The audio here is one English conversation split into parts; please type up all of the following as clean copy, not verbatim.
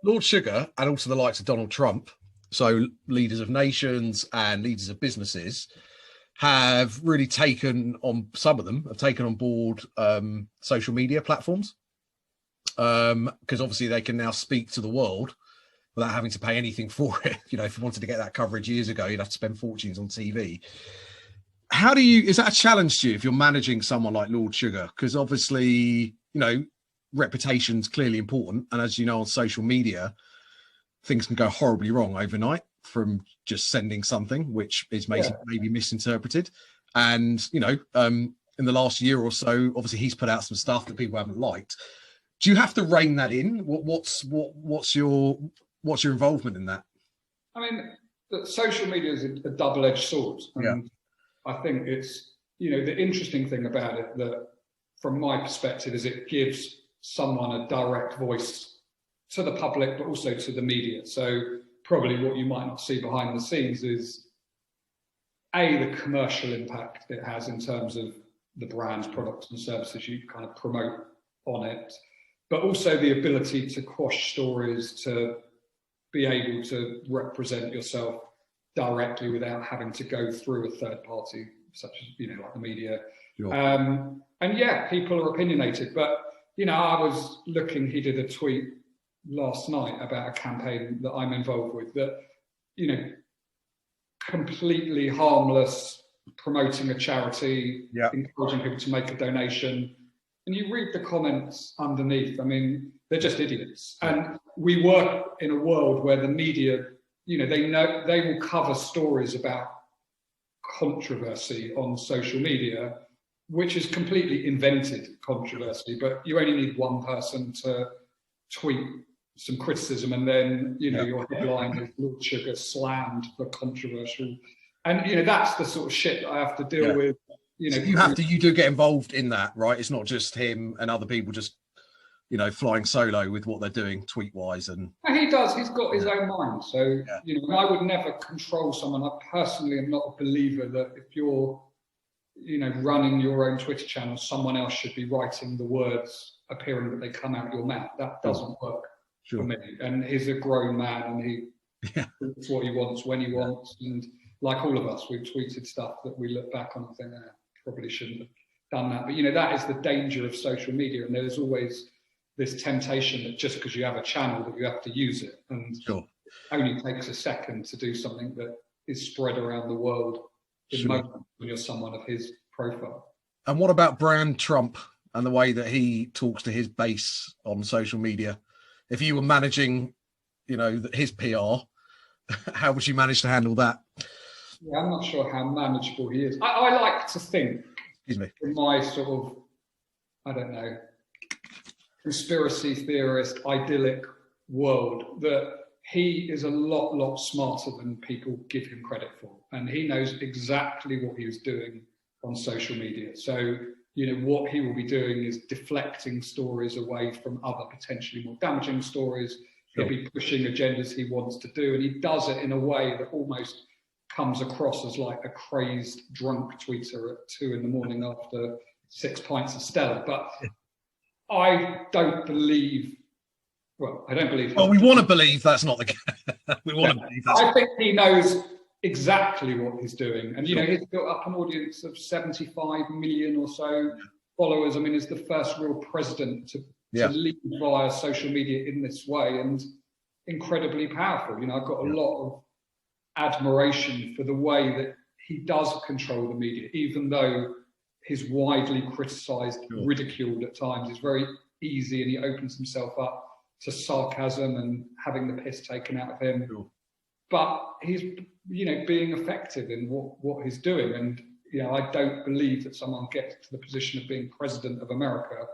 Lord Sugar and also the likes of Donald Trump, so leaders of nations and leaders of businesses, have really taken on, some of them have taken on board social media platforms, because obviously they can now speak to the world without having to pay anything for it. You know, if you wanted to get that coverage years ago, you'd have to spend fortunes on TV. How do you, is that a challenge to you if you're managing someone like Lord Sugar? Because obviously, you know, reputation's clearly important. And as you know, on social media, things can go horribly wrong overnight from just sending something which is maybe misinterpreted. And, you know, in the last year or so, obviously he's put out some stuff that people haven't liked. Do you have to rein that in? What's your involvement in that? I mean, social media is a double-edged sword. And I think it's, you know, the interesting thing about it, that from my perspective, is it gives someone a direct voice to the public, but also to the media. So probably what you might not see behind the scenes is the commercial impact it has in terms of the brands, products and services you kind of promote on it, but also the ability to quash stories, to be able to represent yourself directly without having to go through a third party, such as, you know, like the media. Sure. And yeah, people are opinionated, but, you know, I was looking, he did a tweet last night about a campaign that I'm involved with that, you know, completely harmless, promoting a charity, encouraging people to make a donation. And you read the comments underneath, I mean, they're just idiots. And we work in a world where the media, you know they will cover stories about controversy on social media, which is completely invented controversy, but you only need one person to tweet some criticism and then, you know, your headline is Lord Sugar slammed for controversial. And, you know, that's the sort of shit that I have to deal with. You know, so you do get involved in that, right? It's not just him and other people just, you know, flying solo with what they're doing tweet wise. And he does, he's got his own mind. So, you know, I would never control someone. I personally am not a believer that if you're, you know, running your own Twitter channel, someone else should be writing the words appearing that they come out your mouth. That doesn't work for me. And he's a grown man and he tweets what he wants when he wants. And like all of us, we've tweeted stuff that we look back on and think, probably shouldn't have done that. But, you know, that is the danger of social media. And there's always this temptation that just because you have a channel that you have to use it. And it only takes a second to do something that is spread around the world in moment when you're someone of his profile. And what about brand Trump and the way that he talks to his base on social media? If you were managing, you know, his PR, how would you manage to handle that? Yeah, I'm not sure how manageable he is. I like to think, in my sort of, I don't know, conspiracy theorist, idyllic world, that he is a lot smarter than people give him credit for. And he knows exactly what he was doing on social media. So, you know, what he will be doing is deflecting stories away from other potentially more damaging stories. He'll be pushing agendas he wants to do. And he does it in a way that almost comes across as like a crazed drunk tweeter at 2 a.m. after 6 pints of Stella. But I don't believe, I don't believe. Well, we want to believe that's not the case. We want to believe that's. I think he knows exactly what he's doing. And, you know, he's built up an audience of 75 million or so followers. I mean, he's the first real president to lead via social media in this way, and incredibly powerful. You know, I've got a lot of admiration for the way that he does control the media, even though he's widely criticised, ridiculed at times. It's very easy, and he opens himself up to sarcasm and having the piss taken out of him. But he's, you know, being effective in what he's doing. And, you know, I don't believe that someone gets to the position of being president of America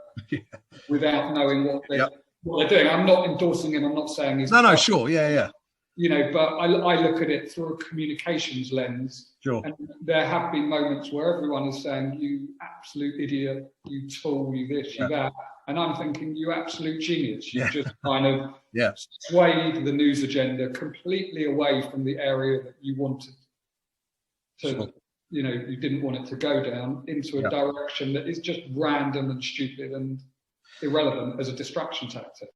without knowing what they're doing. I'm not endorsing him. I'm not saying he's... No, sure. Yeah. You know, but I look at it through a communications lens. And there have been moments where everyone is saying, you absolute idiot, you tool, you this, you that. And I'm thinking, you absolute genius. You just kind of swayed the news agenda completely away from the area that you wanted to, you know, you didn't want it to go down, into a direction that is just random and stupid and irrelevant as a distraction tactic.